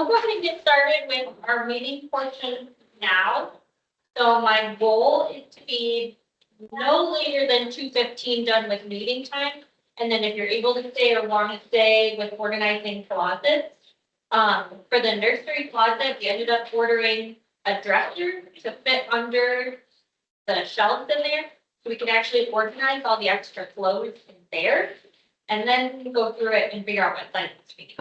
I'll go ahead and get started with our meeting portion now. So my goal is to be no later than 2:15 done with meeting time. And then if you're able to stay or want to stay with organizing closets. For the nursery closet, we ended up ordering a dresser to fit under the shelves in there. So we can actually organize all the extra clothes in there. And then go through it and figure out what sizes we need.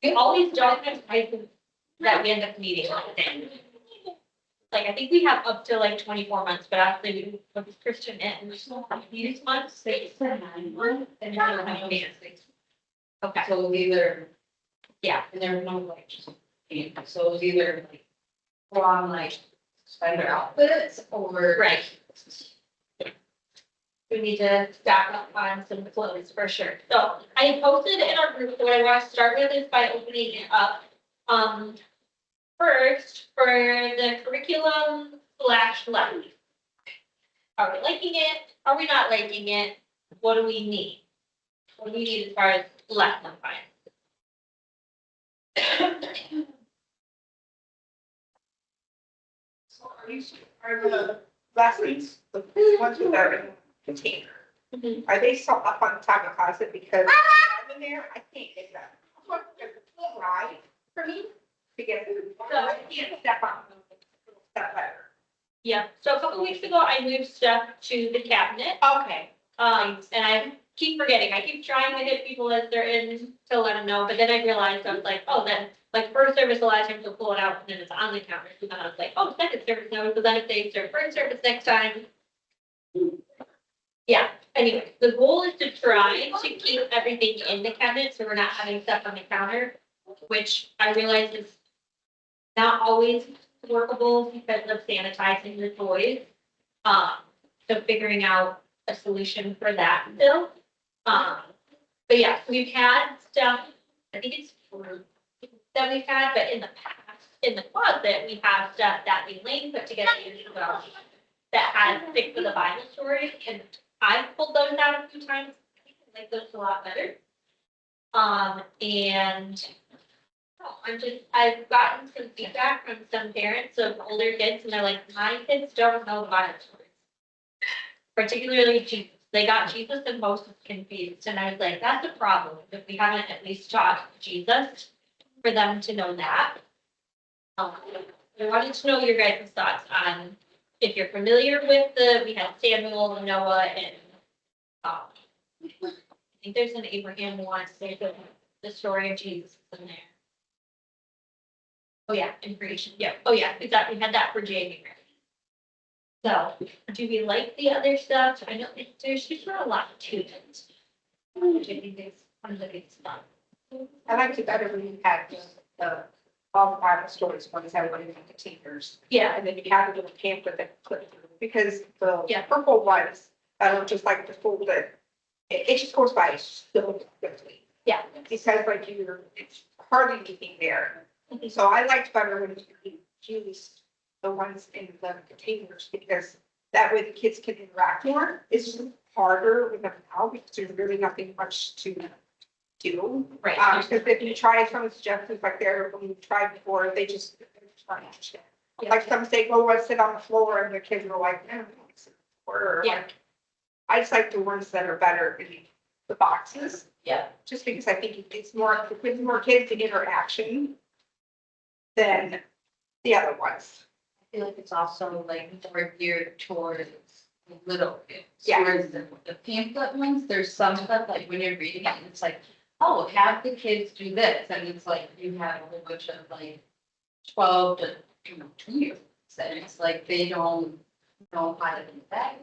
We always don't have sizes that we end up needing like that. Like, I think we have up to like 24 months, but actually we put Christian in these months, 6 to 9 months, and we don't have any six. Okay, So it was either, yeah, and there were no like, so it was either like, full on like, spider outfits or. right. We need to stack up on some clothes for sure. So I posted in our group, so what I want to start with is by opening it up. First, for the curriculum / lesson. Are we liking it? Are we not liking it? What do we need? What do we need as far as lesson plan? So are the lessons, the ones that are in the container, are they still up on top of the closet because I'm in there, I can't get them. Right, for me, to get them, so I can't step on them, step better. Yeah, so a couple weeks ago, I moved stuff to the cabinet. Okay. And I keep forgetting, I keep trying to hit people as they're in to let them know, but then I realized, I was like, oh, then, like, first service, a lot of times they'll pull it out, and then it's on the counter, so then I was like, oh, second service now, so then if they serve first service next time. Yeah, anyway, the goal is to try to keep everything in the cabinet, so we're not having stuff on the counter, which I realize is not always workable because of sanitizing the toys. So figuring out a solution for that still. But yeah, we've had stuff, I think it's fruit that we've had, but in the past, in the closet, we have stuff that Elaine put together years ago that has stick for the Bible stories, and I've pulled those out a few times. I think I like those a lot better. And I've gotten some feedback from some parents of older kids, and they're like, my kids don't know the Bible stories. Particularly Jesus. They got Jesus and Moses confused, and I was like, that's a problem if we haven't at least taught Jesus for them to know that. I wanted to know your guys' thoughts on if you're familiar with we had Samuel and Noah, and I think there's an Abraham one, there's the story of Jesus in there. Oh yeah, in creation, yeah, oh yeah, exactly, we had that for January. So, do we like the other stuff? I know there's just not a lot to it. Which I think is one of the big stuff. I liked it better when you had the, all the Bible stories, ones that were in the containers. Yeah, And then you have a little pamphlet that clip through, because the Yeah. purple ones, I don't just like the folded, it just goes by so quickly. yeah, Because like it's hardly anything there. So I liked better when you use the ones in the containers, because that way the kids can interact more. It's just harder with them now because there's really nothing much to do. right. Because if you try some of the suggestions like there, when you tried before, they're just not understand. Yeah. Like some say, go and sit on the floor, and the kids are like, no, I don't want to sit on the floor. Or Yeah. like, I just like the ones that are better in the boxes. Yeah. Just because I think it's more, it gives more kids an interaction than the other ones. I feel like it's also like more geared towards little kids. Yeah. Whereas the pamphlet ones, there's some stuff like when you're reading it, it's like, oh, have the kids do this, and it's like you have a whole bunch of like 12 to 2-year-olds, and it's like they don't know how to do that.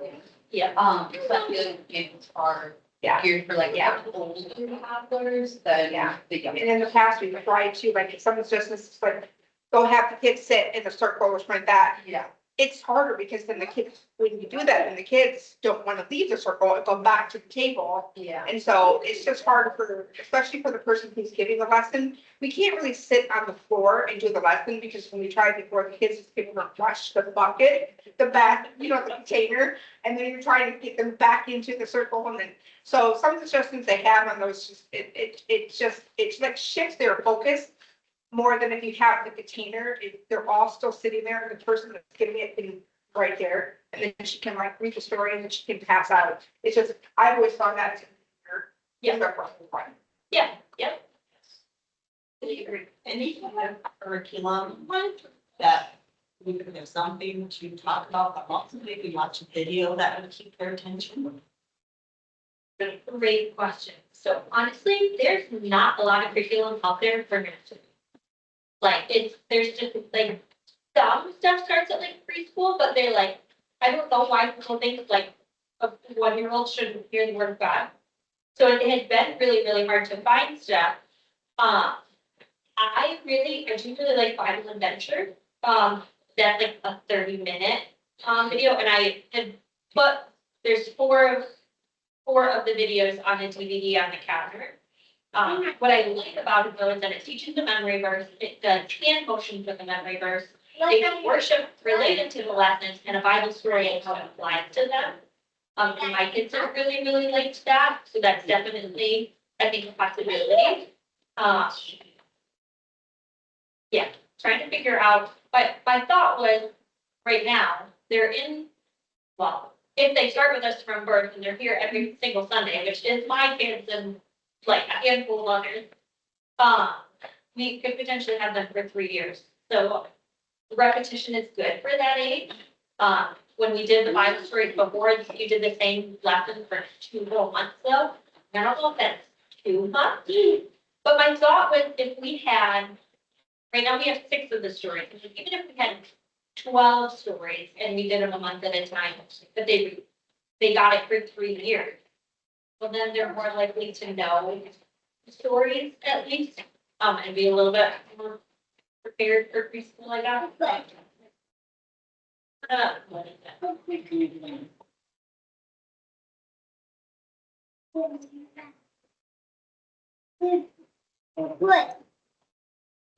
Yeah. So I feel like the pamphlets are Yeah. geared for like older toddlers than Yeah. the younger. And in the past, we've tried to, like, if someone's just like, go have the kids sit in a circle or something like that. Yeah. it's harder because then the kids, when you do that, then the kids don't want to leave the circle and go back to the table. Yeah. And so it's just hard for, especially for the person who's giving the lesson. We can't really sit on the floor and do the lesson because when we tried before, the kids just give them a rush the bucket, the back, you know, the container, and then you're trying to get them back into the circle. And then, so some of the suggestions they have on those, just, it's like shifts their focus more than if you have the container, they're all still sitting there, and the person that's giving it can right there, and then she can like read the story and then she can pass out. It's just, I've always found that to be fun. Yeah, yep. And if you have curriculum that we could have something to talk about, but also maybe watch a video that would keep their attention. Great question. So honestly, there's not a lot of curriculum out there for nursery. Like, there's just like, some stuff starts at like preschool, but they're like, I don't know why people think like a 1-year-old shouldn't hear the word of God. So it has been really, really hard to find stuff. I do really like Bible Adventure. That's like a 30-minute video, and I had put, there's four of the videos on a DVD on the counter. What I like about it though is that it teaches the memory verse, it does hand motions with the memory verse, they worship related to the lessons, and a Bible story and how it applies to them. And my kids have really, really liked that, so that's definitely, I think, a possibility. Yeah, trying to figure out, but my thought was, right now, they're in, well, if they start with us from birth and they're here every single Sunday, which is my kids and like a handful of others, we could potentially have them for 3 years. So repetition is good for that age. When we did the Bible stories before, you did the same lesson for 2 whole months though. I don't know if that's too much, but my thought was if we had, right now we have 6 of the stories, even if we had 12 stories and we did them a month at a time, but they got it for 3 years. Well, then they're more likely to know stories at least, and be a little bit more prepared for preschool, I guess.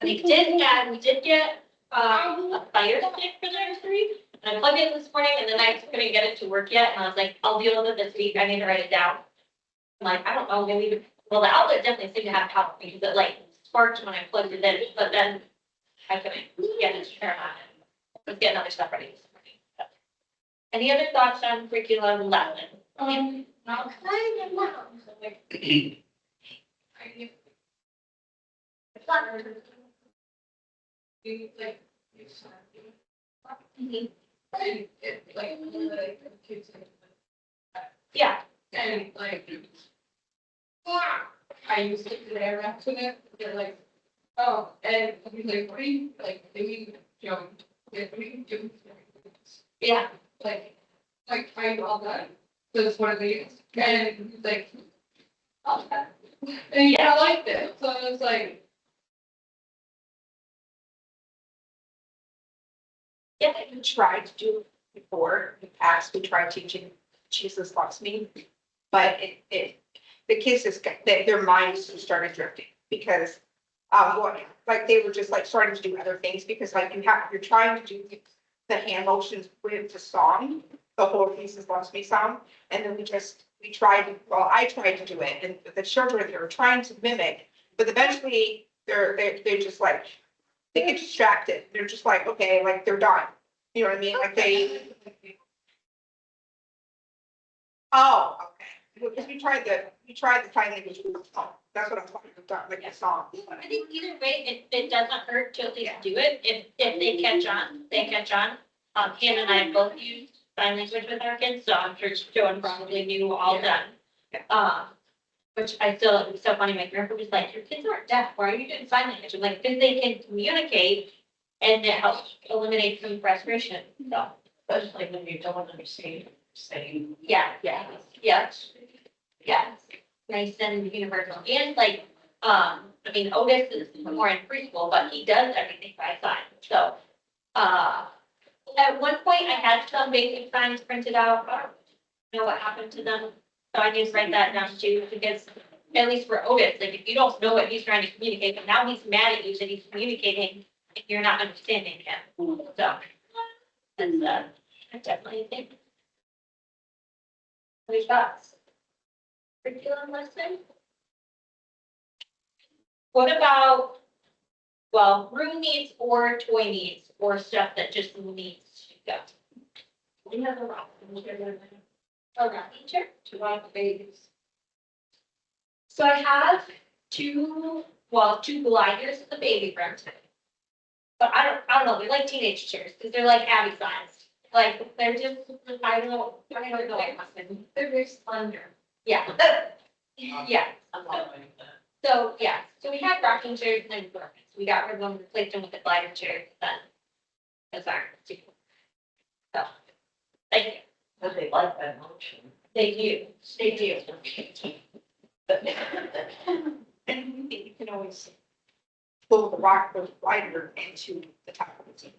We did get a fire stick for the nursery, and I plugged it in this morning, and then I couldn't get it to work yet, and I was like, I'll deal with it this week, I need to write it down. I'm like, I don't know, maybe, well, the outlet definitely seemed to have power, because it like sparked when I plugged it in, but then I couldn't get it to turn on. Let's get other stuff ready this morning. Any other thoughts on curriculum lesson? Not kind of now, so like. You like, you start doing. And it like, the kids. Yeah. And like. I used to do their accident, they're like, oh, and he's like, what are you, like, doing, you know, what are you doing? Yeah. Like, are you all done? That's what it is. And he's like, all done. And he kind of liked it, so I was like. Yeah, we tried to do before, in the past, we tried teaching Jesus Loves Me, but the kids just got, their minds just started drifting because, like they were just like starting to do other things because like you're trying to do the hand motions with the song, the whole Jesus Loves Me song, and then I tried to do it, and the children, they were trying to mimic, but eventually they're just like, they get distracted. They're just like, okay, like they're done. You know what I mean? Like oh, okay. Because we tried the sign language. That's what I'm talking about, like a song. I think either way, it doesn't hurt to at least do it. If they catch on, they catch on. Hannah and I both used sign language with our kids, so I'm sure Joan probably knew all done. Which I still, it was so funny, my grandpa was like, your kids aren't deaf, why are you doing sign language? I'm like, because they can communicate and it helps eliminate some frustration, so. Especially when you don't understand what you're saying. Yeah. Nice and universal, and like, I mean, Otis is more in preschool, but he does everything by sign, so. I At one point, I had some basic signs printed out, but I don't know what happened to them. So I need to write that down too, because at least for Otis, like if you don't know what he's trying to communicate, but now he's mad at you that he's communicating if you're not understanding him. So that's, I definitely think. Other thoughts? Curriculum lesson? What about, well, room needs or toy needs or stuff that just needs to go? We have a rocking chair, two rock babies. So I have two gliders in the baby room. But I don't know, they're like teenage chairs, because they're like Abby sized. Like, they're just, I don't know. They're very slender. Yeah. Yeah. So, yeah, so we had rocking chairs and then we got rid of them, replaced them with the glider chairs, then. That's our, so, thank you. But they like that motion. They do. And you can always pull the rock, the glider into the top of the team.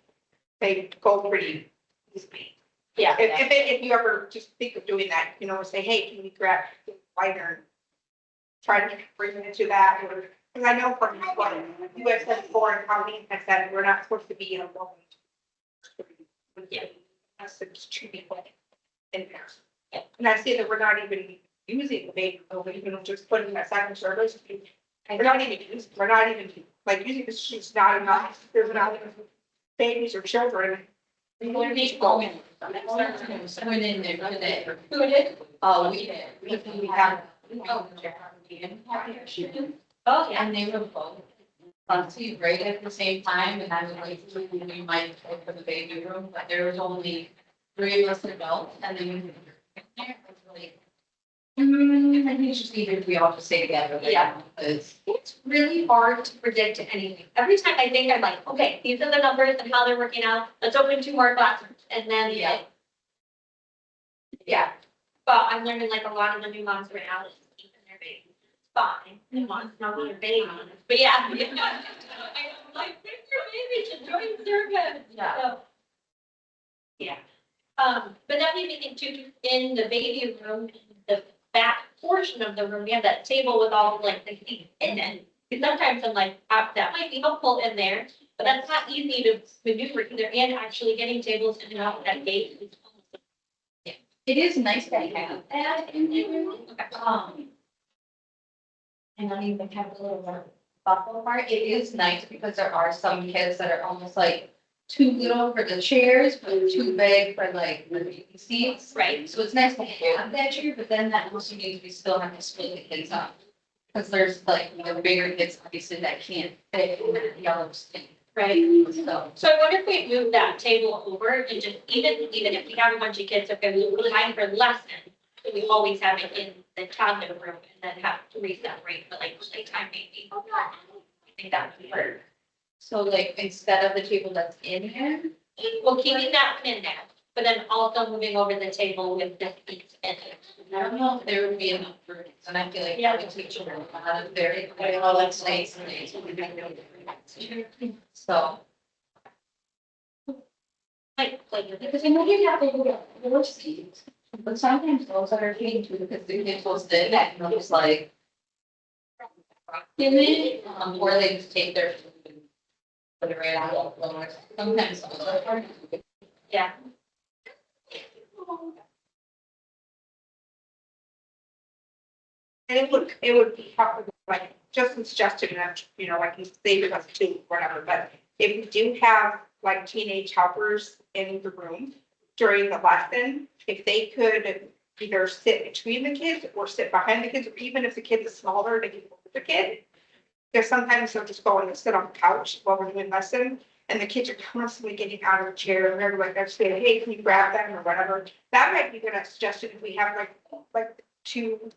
They go pretty easily. Yeah. If you ever just think of doing that, you know, say, hey, can you grab the glider? And try to bring it into that, or, because I know from what you guys said before, and how many I said, we're not supposed to be in a moment. Yeah. That's just two people in there. Yeah. And I see that we're not even using the baby, we're even just putting that second service. We're not even like using the sheets, not enough, there's not enough babies or children. Someone in there today. Who did? Oh, we did. We have. Oh, yeah. And they were both honestly right at the same time, and I was like, we might go for the baby room, but there was only 3 of us adults, and then we there was really. I think it's just easier if we all just stay together. Yeah. Because It's really hard to predict anything. Every time I think, I'm like, okay, these are the numbers and how they're working out. Let's open 2 more classrooms. And then, yeah. But I'm learning like a lot of the new moms right now, is keeping their babies. It's fine. New moms know their babies. But yeah. I'm like, pick your baby to join service. Yeah. So, yeah. But that made me think too, in the baby room, the back portion of the room, we have that table with all like the things in it. Because sometimes I'm like, that might be helpful in there, but that's not easy to maneuver either, and actually getting tables in and out of that gate is almost. it is nice to have that in there. And I even have a little buffer part. It is nice because there are some kids that are almost like too little for the chairs, but too big for like the baby seats. Right. So it's nice to have that chair, but then that also means we still have to split the kids up. Because there's like, the bigger kids obviously that can't fit in that yellow stick. Right. So, So I wonder if we move that table over and just, even if we have a bunch of kids, okay, we move time for lesson, but we always have it in the toddler room and then have to re-separate for like playtime maybe. I think that would work. so like instead of the table that's in here, Well, keeping that one in there, but then also moving over the table with the seats in it. I don't know if there would be enough room, and I feel like Yeah. the teacher will have it very, all that space. So. Like, Because I know you have to look at 4 seats, but sometimes those are paid too, because the kids will sit back and they'll just like. Or they just take their food and put it right on the floor. Sometimes those are hard. yeah. And it would be helpful, like, just suggested, and, you know, like you saved us too, whatever, but if we do have like teenage helpers in the room during the lesson, if they could either sit between the kids or sit behind the kids, or even if the kid is smaller, they can hold the kid. Because sometimes they'll just go and sit on the couch while we're doing lesson, and the kids are constantly getting out of the chair, and they're like, they're saying, hey, can you grab them or whatever. That might be a good suggestion if we have like 2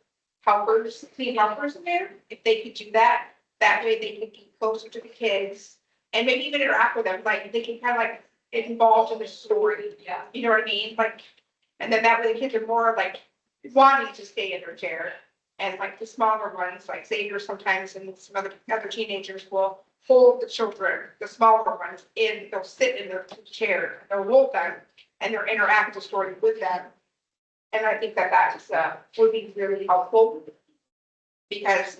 helpers, clean helpers in there, if they could do that, that way they can be closer to the kids. And maybe even interact with them, like, they can kind of like get involved in the story, Yeah. you know what I mean, like, and then that way the kids are more like wanting to stay in their chair. And like the smaller ones, like Xavier sometimes and some other teenagers will hold the children, the smaller ones, in, they'll sit in their chair, they'll hold them, and they'll interact the story with them. And I think that that's, would be really helpful. Because,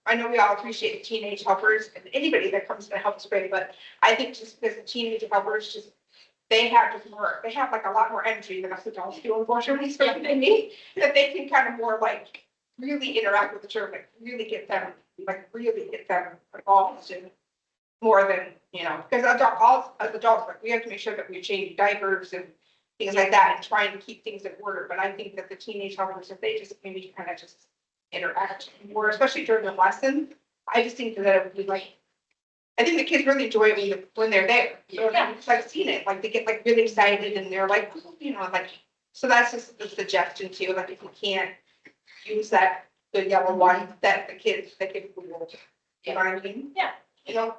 I know we all appreciate the teenage helpers and anybody that comes to help is great, but I think just because the teenage helpers just, they have just more, they have like a lot more energy than us adults do, unfortunately, so they need, that they can kind of more like really interact with the children, really get them, involved in more than, because as adults, like, we have to make sure that we change diapers and things like that and trying to keep things in order, but I think that the teenage helpers, if they just maybe kind of just interact more, especially during the lesson, I just think that it would be like, I think the kids really enjoy it when they're there. So I've seen it, like they get like really excited and they're like, like, so that's just the suggestion too, like if you can't use that, the yellow one, that the kids will, you know what I mean? Yeah. Yeah.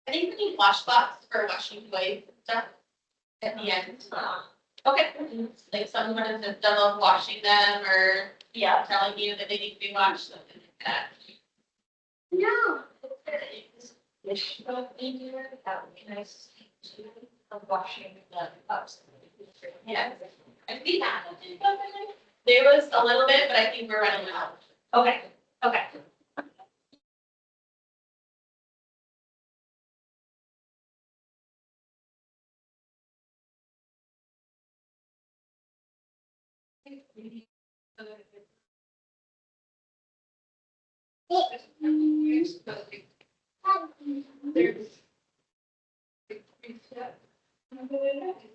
I think we need washcloths for washing away stuff at the end. Okay. Like someone is done of washing them or telling you that they need to be washed, something like that. No. That would be nice of washing the cups. Yeah. I think that there was a little bit, but I think we're running out. Okay, okay.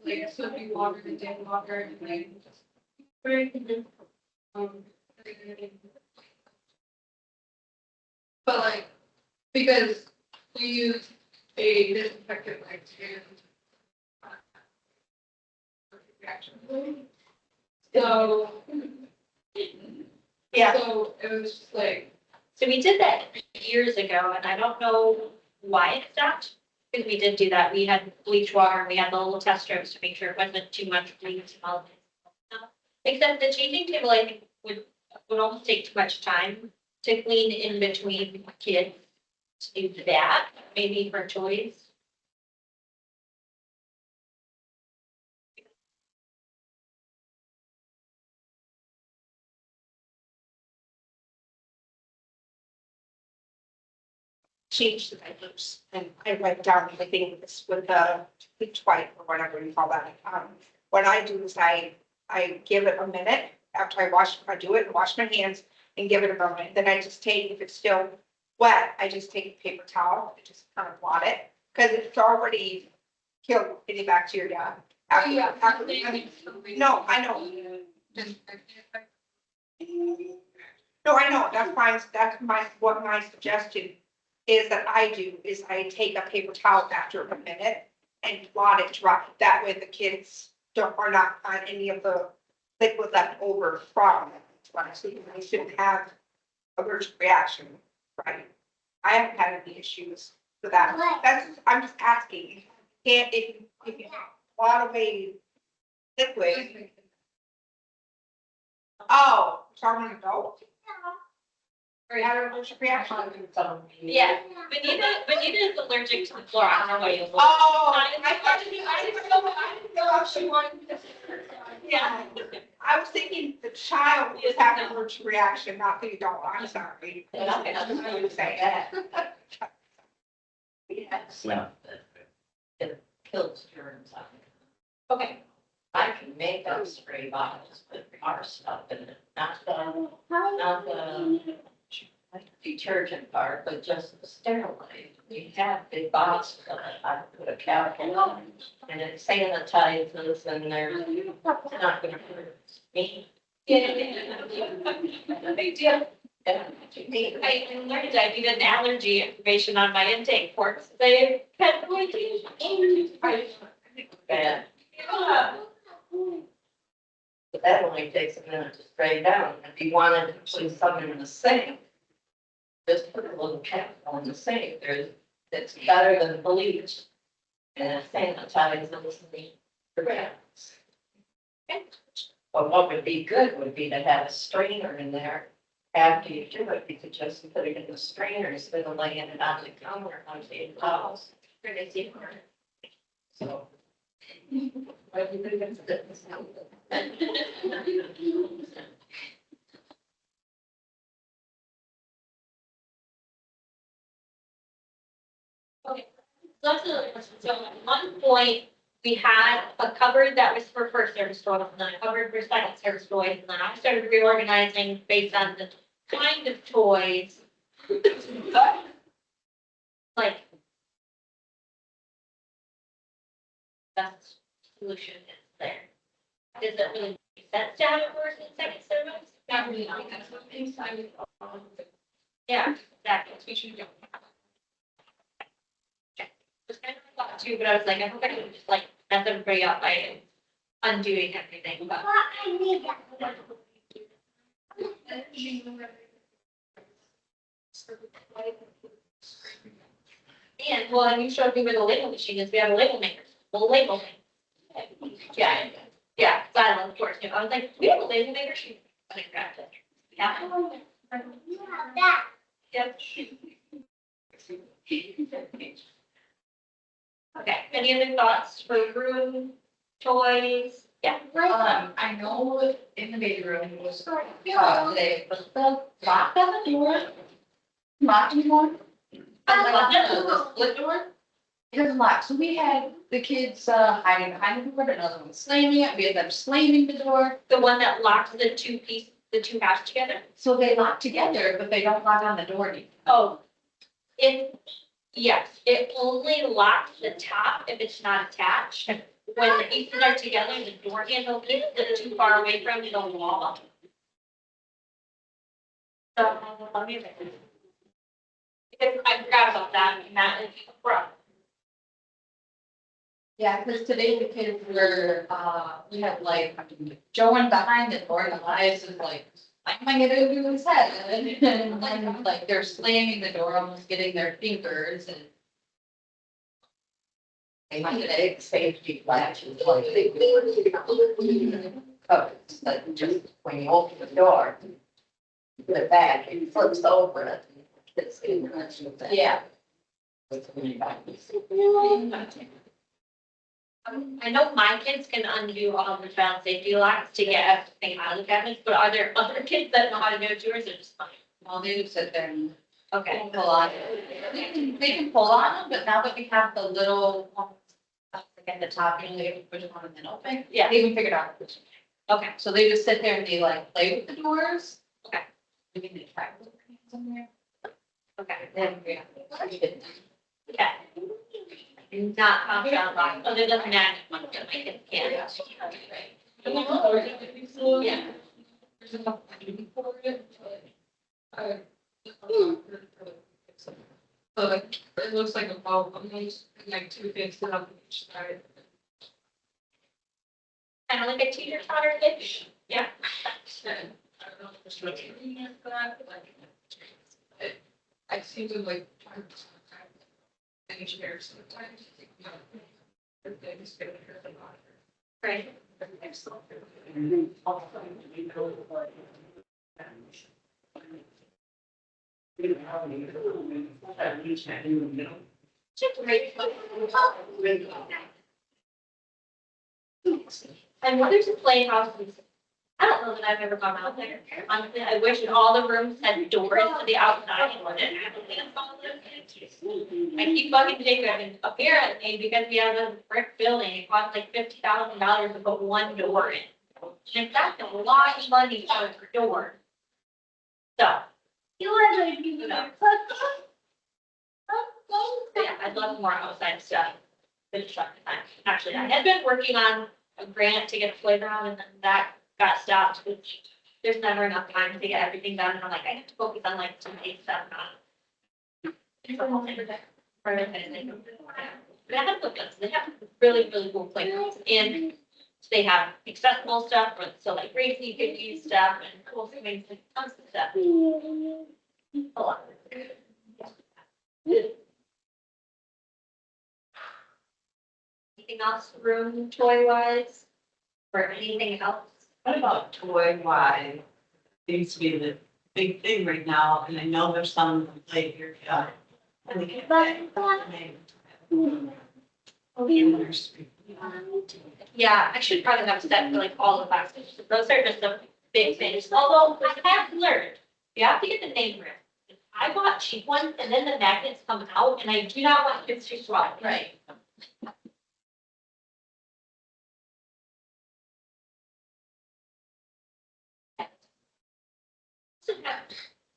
Like soapy water and dead water and like. But like, because we use a disinfectant like to. So. Yeah. So it was just like. So we did that years ago, and I don't know why it stopped, because we did do that. We had bleach water, we had the little test strips to make sure it wasn't too much bleach. And all that stuff. Except the changing table, I think, would almost take too much time to clean in between kids. To do that, maybe for toys. Change the diapers, and I write down everything with the bleach white or whatever you call that. What I do is I give it a minute after I do it, and wash my hands and give it a moment. Then I just take, if it's still wet, I just take a paper towel and just kind of blot it, because it's already killed any bacteria. No, I know. No, I know, that's fine, what my suggestion is that I do, is I take a paper towel after a minute and blot it dry, that way the kids are not on any of the liquid left over from it. So they shouldn't have allergic reaction, right? I haven't had any issues with that, I'm just asking, if you blot away liquid. Oh, talking an adult? Or you had an allergic reaction? Yeah, Benita is allergic to the fluoride oil. Oh, I didn't know if she wanted to. Yeah. I was thinking the child was having an allergic reaction, not the adult, I'm sorry. I would say that. We have stuff that kills germs on it. Okay. I can make up spray bottles with our stuff in it, not the detergent part, but just the sterilized. We have big boxes of it. I put a chemical on it, and it sanitizes, and there's not gonna hurt me. No big deal. I learned I needed an allergy information on my intake forms. They had no idea. Bad. But that only takes a minute to spray down. If you wanted to put something in the sink, just put a little chemical in the sink. It's better than bleach. And it sanitizes the rats. But what would be good would be to have a strainer in there after you do it, you could just put it in the strainer instead of laying it on the counter on the towels. So. What do you think of this? So that's another question. So at one point, we had a cupboard that was for first service toys, and then a cupboard for second service toys, and then I started reorganizing based on the kind of toys. Like. Best solution is there. Does it really make sense to have it first and second service? Not really, that's what makes sense. Yeah, exactly. We should do. Was kind of thought too, but I was like, I hope I can just like mess everybody up by undoing everything, but. And, well, and you showed me where the label machine is, we have a label maker, we'll label things. Yeah, yeah, so I love George, I was like, we have a label maker, she, I grabbed it. Yeah. Yep. Okay, any other thoughts for room, toys? Yeah. I know in the baby room it was, they put the lock on the door. Lock anymore? Split door? It was locked, so we had the kids hiding behind the door, but another one slamming it, we had them slamming the door. The one that locks the two halves together? So they lock together, but they don't lock on the door anymore. Oh. Yes, it only locks the top if it's not attached. When the pieces are together, the door handle is too far away from the wall. So, let me. Because I forgot about that, and that is rough. Yeah, because today the kids were, we had like, Joe went behind the door and Elias is like, I'm gonna get into his head. And then like they're slamming the door, almost getting their fingers and. They need a safety latches like they do. Covers, like just when you open the door, put it back, it flips over it. It's in the. Yeah. I know my kids can undo all the child safety locks to get everything out of the cabinets, but are there other kids that know how to do it too, or is it just fine? Well, they just sit there and Okay. pull on it. They can pull on them, but now that we have the little ones up at the top, you know, they have to push on and then open. Yeah. They even figured out. Okay. So they just sit there and they like play with the doors. Okay. We can try to look in there. Okay. Then we have to. Okay. Not compound lock, other than that, one of my kids can. Yeah. So like, it looks like a boat, almost like two things on each side. Kind of like a teeter totter ish. Yeah. And I don't know if there's much room for that, but like. I seem to like. Engineers sometimes. Things get hurt a lot. Right. And when there's a playhouse, I don't know that I've ever gone out there. Honestly, I wish all the rooms had doors to the outside and didn't have to leave all of them. I keep bugging Jacob, and apparently, because we have a brick building, it costs like $50,000 to put one door in. And that's a lot of money for a door. So. You know. Yeah, I'd love more outside stuff. Finish up the time. Actually, I had been working on a grant to get a playground, and then that got stopped, which there's never enough time to get everything done, and I'm like, I have to focus on like some big stuff, not. It's a whole thing. But I have looked at, they have really, really cool playgrounds, and they have accessible stuff, so like Gracie could use stuff, and cool things, like tons of stuff. A lot. Anything else, room toy wise, or anything else? What about toy wise? Seems to be the big thing right now, and I know there's some play here, in the cafe. In Nursery. Yeah, I should probably have set for like all the classes. Those are just the big things. Although I have learned, you have to get the name right. I bought cheap ones and then the magnets come out and I do not want kids to swallow. Right.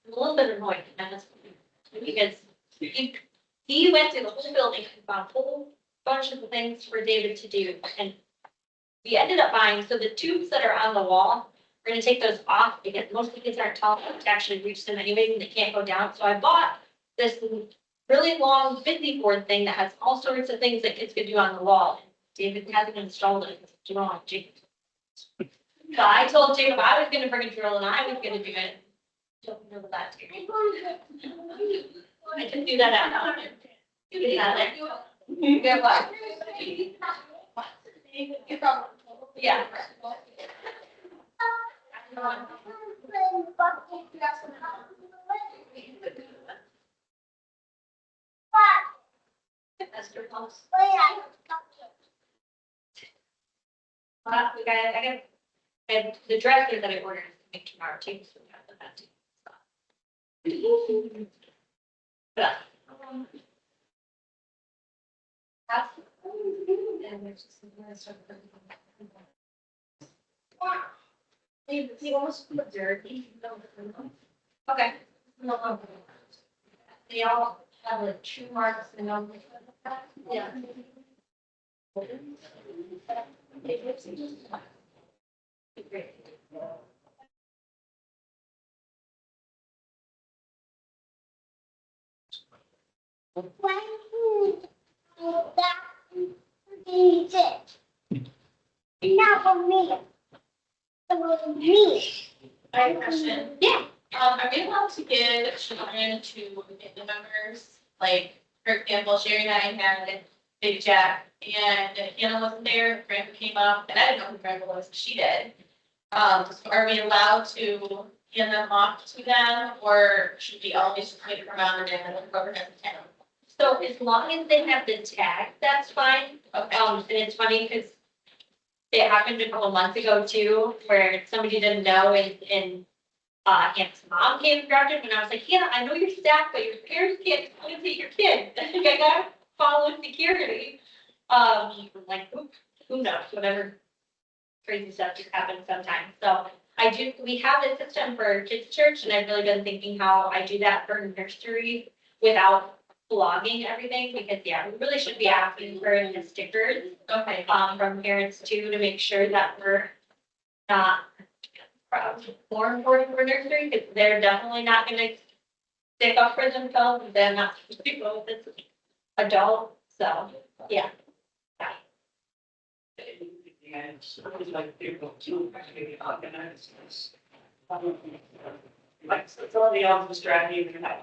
I'm a little bit annoyed, honestly, because he went through the whole building and found a whole bunch of things for David to do, and we ended up buying, so the tubes that are on the wall, we're gonna take those off, because most of the kids aren't tall enough to actually reach them anyways, and they can't go down, so I bought this really long fifty board thing that has all sorts of things that kids could do on the wall. David hasn't installed it, it's wrong, Jacob. So I told Jacob I was gonna bring a drill and I was gonna do it. Don't know that. I can do that out. You can have it. Good luck. Yeah. Esther House. We got, I got, and the dresser that I ordered is coming tomorrow too, so we got that too. But, that's- and there's just some other stuff that- He almost put dirt. Okay. They all have like true marks and all. Yeah. Great. I have a question. Yeah. Are we allowed to give children to family members? Like, for example, Sherry and I had Big Jack and Hannah wasn't there, Grandpa came up, and I didn't know who Grandpa was, she did. So are we allowed to hand them off to them, or should we always just wait around and then whoever has the town? So as long as they have the tag, that's fine. Okay. And it's funny because it happened a couple months ago too, where somebody didn't know and Hannah's mom came and grabbed him and I was like, Hannah, I know you're staff, but your parents can't take your kid. I gotta follow security. Like, who knows, whatever crazy stuff just happens sometimes. So we have a system for kids' church and I've really been thinking how I do that for nursery without blogging everything, because yeah, we really should be asking for the stickers, Okay. from parents too, to make sure that we're not more important for nursery, because they're definitely not gonna stick up for themselves, if they're not supposed to go with this adult, so, yeah. And so it's like people too, actually organize this. Like, so somebody else was dragging in that.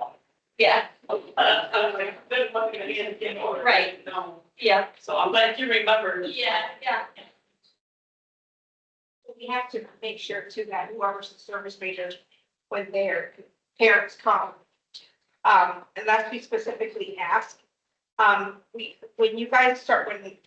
Yeah, I'm like, there's nothing gonna get in order. Right. No, yeah, so I'm glad you remembered. yeah. We have to make sure too that whoever's the service major, when their parents come, unless we specifically ask, when you guys start, I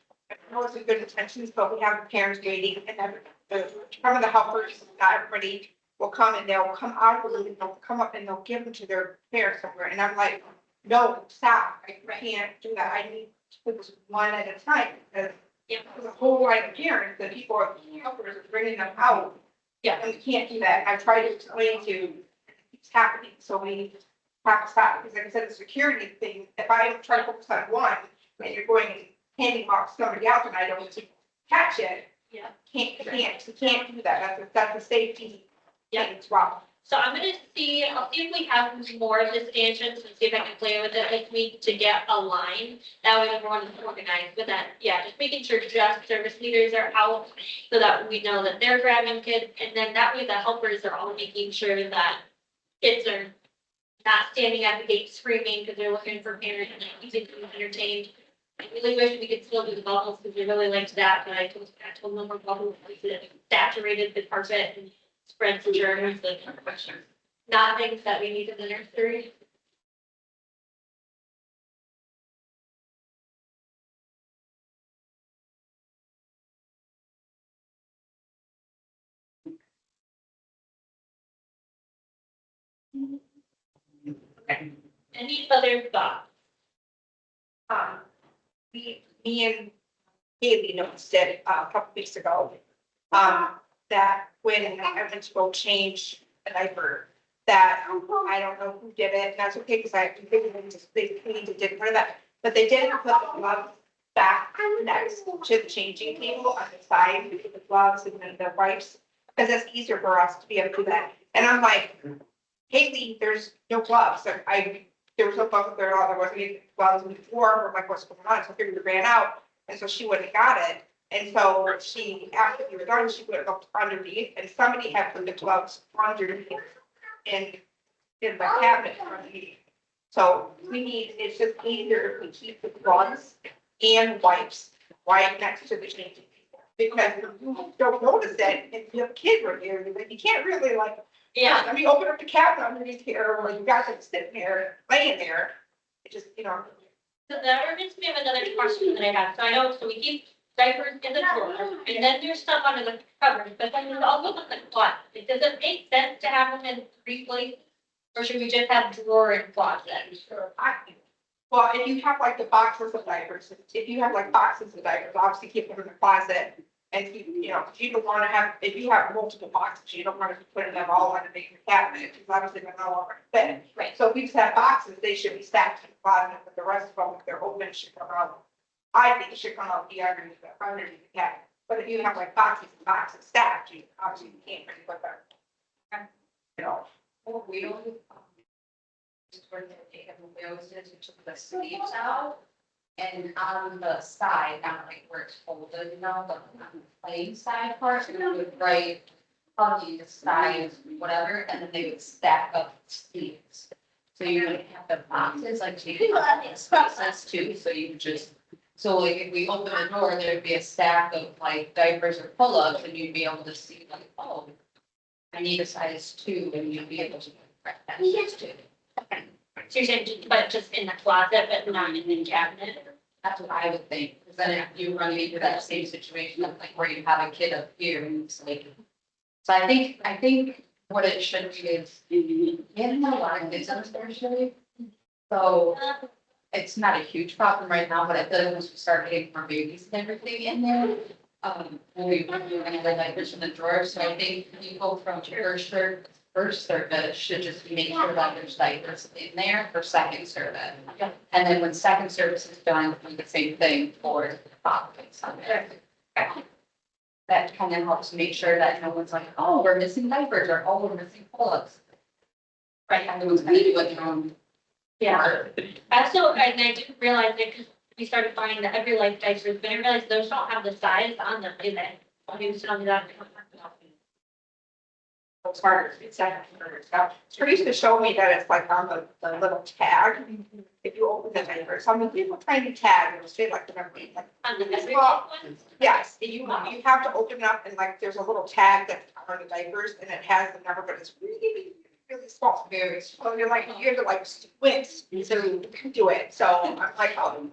know it's in good intentions, but we have the parents waiting and then some of the helpers, not everybody will come and they'll come out of the and they'll come up and they'll give them to their parents somewhere. And I'm like, no, stop, I can't do that. I need to put this one at a time because there's a whole line of parents that people are helpers are bringing them out. Yeah. And we can't do that. I've tried to explain to, it's happening, so we have to stop, because like I said, the security thing, if I try to focus on one, and you're going and handing off somebody else and I don't catch it. Yeah. You can't do that. That's a safety thing as well. So I'm gonna see, I'll see if we have more of the stanchions and see if I can play with it this week to get a line. That way everyone is organized, but then, yeah, just making sure just service leaders are out so that we know that they're grabbing kids. And then that way the helpers are all making sure that kids are not standing at the gate screaming because they're looking for parents and using to be entertained. I really wish we could still do the bubbles because we really liked that, but I told them more bubbles because it saturated the carpet and spreads the germs and not things that we need in the nursery. Okay. Any other thoughts? Me and Haley noticed it a couple weeks ago. That when I went to go change a diaper, that I don't know who did it, and that's okay, because they cleaned it, didn't for that, but they didn't put the gloves back next to the changing table on the side, with the gloves and then the wipes, because that's easier for us to be able to do that. And I'm like, Haley, there's no gloves, and there was no gloves there at all, there wasn't any gloves on the floor, I'm like, what's going on? So I figured it ran out, and so she wouldn't have got it. And so she, after we were done, she would have looked underneath, and somebody had put the gloves underneath in the cabinet underneath. So it's just easier if we keep the gloves and wipes right next to the changing table. Because you don't notice it, if you have a kid right here, you can't really like, Yeah, I mean, open up the cabinet underneath here, or you got them sitting there, laying there. It just, so that reminds me of another question that I have. So I know, so we keep diapers in the drawer, and then there's stuff under the cupboard, but then there's also in the closet. Does it make sense to have them in three places? Or should we just have drawer and closet? Well, if you have like the boxes of diapers, if you have like boxes of diapers, obviously keep them in the closet. And if you don't wanna have, if you have multiple boxes, you don't wanna be putting them all underneath the cabinet, because obviously they're no longer fit. Right. So if we just have boxes, they should be stacked in the closet, but the rest of them, if they're open, should come out. I think it should come out the underneath the cabinet. But if you have like boxes and boxes stacked, you obviously can't really put them. Well, we always, we always did, we took the sleeves out. And on the side, not like where it's folded, but on the plain side part, we would write on the size, whatever, and then they would stack up sleeves. So you would have the boxes, like taking up the spaces too, so you would just, so like if we open the door, there'd be a stack of like diapers or pull-ups, and you'd be able to see like, oh, I need a size 2, and you'd be able to correct that size 2. So you're saying, but just in the closet, but not in the cabinet? That's what I would think, because then if you run into that same situation, like where you have a kid up here and it's like. So I think what it should be is, you have a lot of kids on especially. So it's not a huge problem right now, but I feel like once we start getting more babies and everything in there, we're gonna have diapers in the drawer, so I think people from first service should just make sure that there's diapers in there for second service. And then when second service is done, do the same thing for the following Sunday. That kind of helps make sure that no one's like, oh, we're missing diapers, or oh, we're missing pull-ups. Right, everyone's gonna do it their own. Yeah. Also, and I didn't realize it because we started buying the Every Life diapers, but I realized those don't have the size on them, do they? When you tell me that. It's harder, it's harder. She used to show me that it's like on the little tag, if you open the diaper, some of the people trying to tag, it'll say like the memory, like, On the Every Life ones? yes, you have to open it up and like, there's a little tag that's on the diapers and it has the number, but it's really small, very small. You're like, you have to like squint to do it, so I'm like, oh,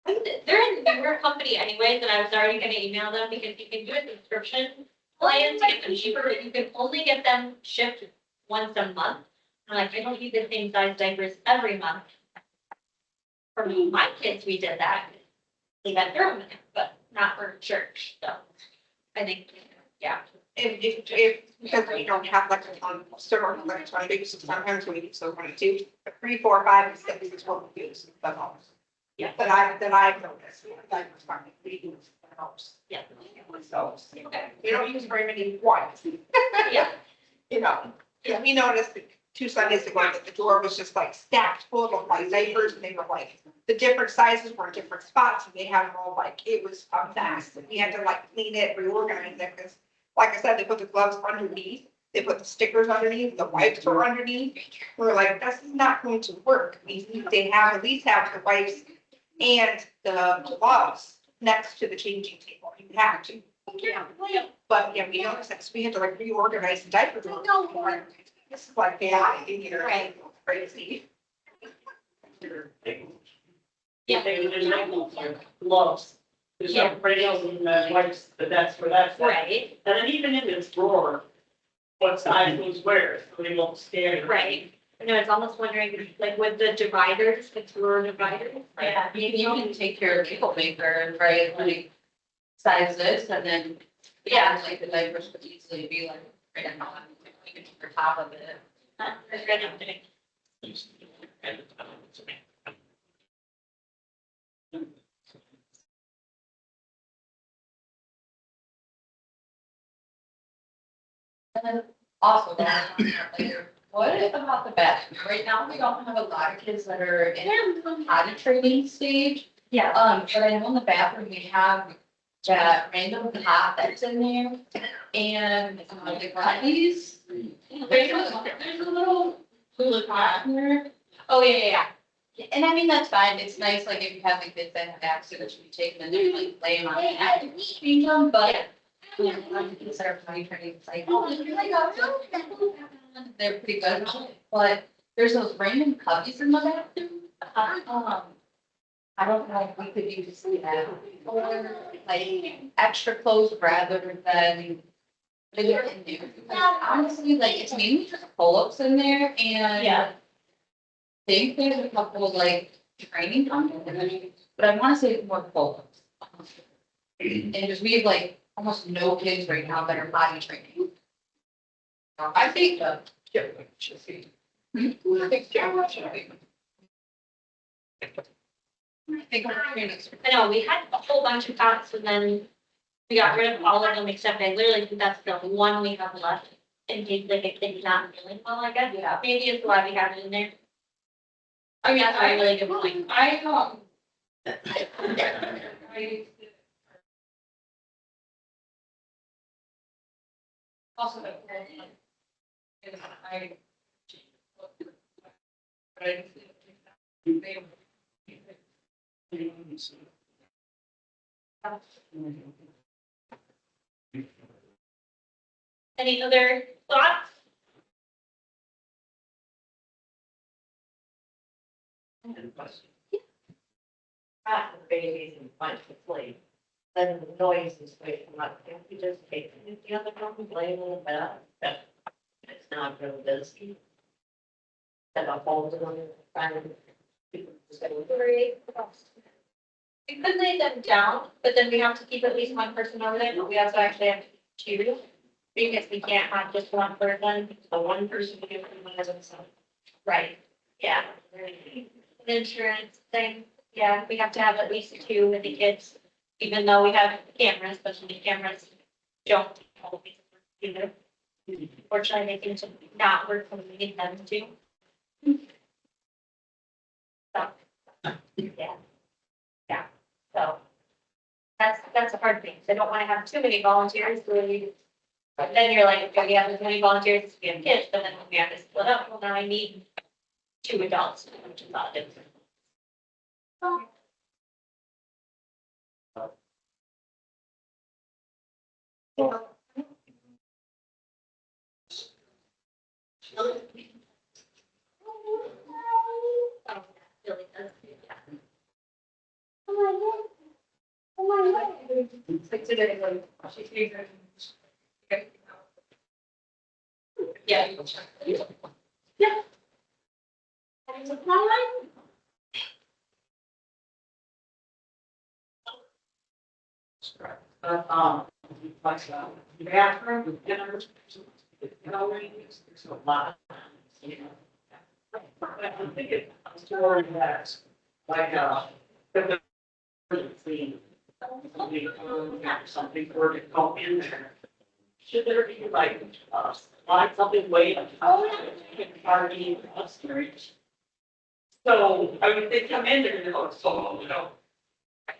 They're in newer company anyways, and I was already gonna email them because you can do a subscription plan to get them cheaper, but you can only get them shipped once a month. I'm like, I don't need the same size diapers every month. For my kids, we did that. They got their own, but not for church, so I think, yeah. if, because we don't have like a ton, several electronics, sometimes we use those one or two, but 3, 4, 5, and 6 is what we use, the most. Yeah. That I've noticed, like, we use the most. Yeah. So, we don't use very many wipes. Yeah. Yeah, we noticed 2 Sundays ago that the drawer was just like stacked full of like diapers, and they were like, the different sizes were in different spots, and they had them all like, it was a mess, and we had to like clean it, reorganize it, because like I said, they put the gloves underneath, they put the stickers underneath, the wipes were underneath. We're like, this is not going to work, they have, at least have the wipes and the gloves next to the changing table, you have to. But yeah, we noticed that, so we had to like reorganize the diapers. This is like, yeah, in here, Right. crazy. Yeah. They would like gloves. There's Yeah. everybody else in the likes, but that's where that's. at. Right, And then even in this drawer, what size goes where, so they won't stand. right. I know, it's almost wondering, like with the dividers, the drawer dividers. Yeah. You can take your label maker and write like size this and then, yeah, like the diapers could easily be like right on, the top of it. It's really interesting. And then also, what about the bathroom? Right now, we don't have a lot of kids that are in potty training stage. Yeah. But I know in the bathroom, we have that random pot that's in there and the cutties. There's a little hula pot in there. Oh, yeah. And I mean, that's fine. It's nice, like if you have the kids that have accidents, you take them and then like lay them on the mat and change them, but. You know, like kids that are potty trained, it's like, oh, just like, oh, they're pretty good about it, but there's those random cubbies in the bathroom. I don't know if we could use that, or like extra clothes rather than. Putting it in there. Because honestly, like, it's mainly just pull-ups in there and. Yeah. I think there's a couple of like training content, but I wanna say it's more pull-ups. And just we have like almost no kids right now that are body training. I think should be. I think Jeremy should be. I think I know, we had a whole bunch of pots and then we got rid of all of them except I literally think that's the one we have left. In case like a kid's not feeling well, I guess. Yeah. Maybe it's why we have it in there. I mean, That's a really good point. Also. Any other thoughts? Half the babies and bunch of sleep, then the noise is waking up, can't you just take the other room, lay a little bit up, but it's not real busy. Then I'll hold it on the front. We could lay them down, but then we have to keep at least one person over there, but we also actually have two. Because we can't have just one person, So one person can give them another some. right? Yeah. An insurance thing, yeah, we have to have at least two with the kids, even though we have cameras, but the cameras don't always work either. Fortunately, they seem to not work when we need them to. So, yeah. Yeah, so that's a hard thing. I don't want to have too many volunteers, really. But then you're like, okay, we have this many volunteers, we have kids, but then when we have to split up, well, now I need two adults, which is not good. Oh, really does, yeah. It's like today, like, she's here. Yeah. Yeah. And it's my life. Like, bathroom, dinner, there's a lot. You know. I'm thinking, I'm more relaxed, like, clean. Something for it to go in there. Should there be like, like something way up? Party, storage. So, I mean, they come in there and they're like, so, you know.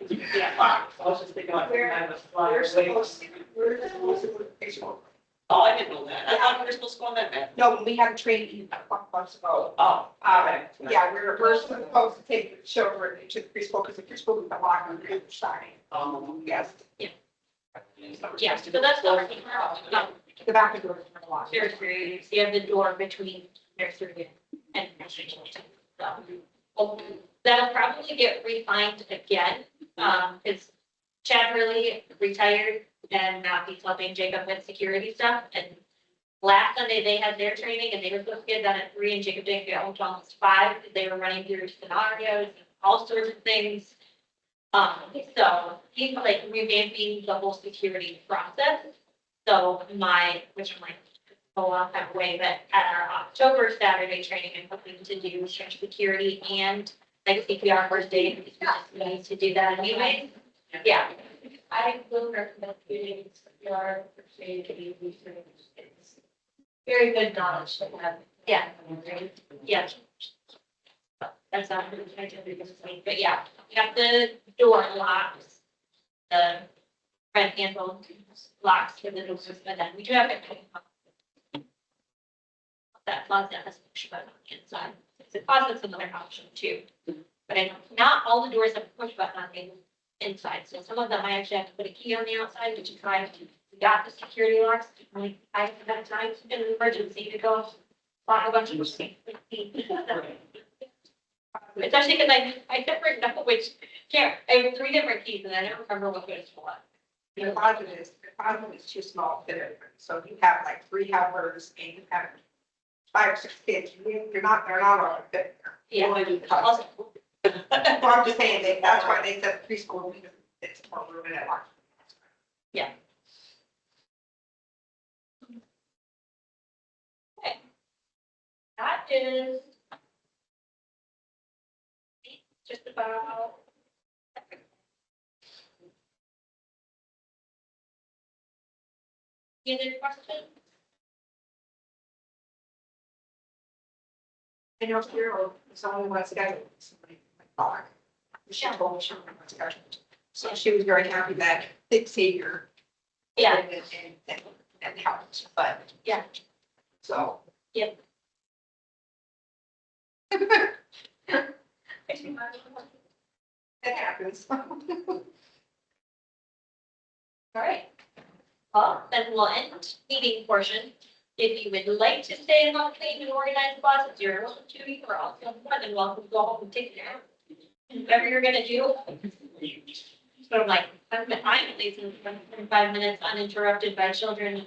Yeah, I was just thinking like, I have a flyer. We're supposed to put a Facebook. Oh, I didn't know that. I thought we were supposed to go on that bad. No, we had a training a couple months ago. Oh. Yeah, we're supposed to take the children to the preschool because the preschool is a lot on the other side. Um, Yes. Yeah, so that's the The back of the door is locked. nursery, so you have the door between nursery and nursery. So, well, that'll probably get refined again, because Chad really retired and now he's helping Jacob with security stuff. And last Sunday, they had their training and they were supposed to get done at 3 and Jacob didn't get home till almost 5. They were running through scenarios, and all sorts of things. So he's like revamping the whole security process. So which I'm like a long time away, but at our October Saturday training, I'm hoping to do strength security and like CPR first aid, because we just need to do that anyway. Yeah. I will recommend doing CPR for safety research. It's Very good knowledge to have. Yeah, yeah. That's not really trying to do this thing, but yeah, we have the door locks, the red handle locks for the doors, but then we do have it. That closet has a push button on the inside. The closet's another option too. But I know not all the doors have a push button on the inside, so some of them I actually have to put a key on the outside, which is why we got the security locks. Like, I haven't had time in an emergency to go lock a bunch of things. Especially because I never know which, I have 3 different keys and I don't remember what goes for what. The closet is too small to fit everything. So if you have like 3 helpers and you have 5 or 6 kids, they're not all fit there. You only do the closet. Well, I'm just saying that that's why they said preschool, because it's more room in it. That is just about. Any other questions? I know Carol is only one scheduled, somebody like Bob. She told me she only one scheduled. So she was very happy that Xavier. Yeah. And helped, but. Yeah. So. Yep. It happens. All right. Well, then we'll end meeting portion. If you would like to stay and help clean and organize the closets, you're welcome to. You are also more than welcome to go home and take it out. Whatever you're gonna do. Sort of like, I'm at least in 5 minutes uninterrupted by children.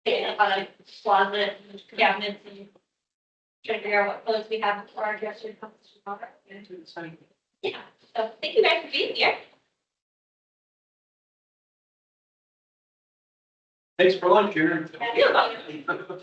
Taking up a closet and cabinets and trying to figure out what clothes we have before our dresser comes tomorrow. Yeah, so thank you guys for being here. Thanks for lunch, Aaron. You're welcome.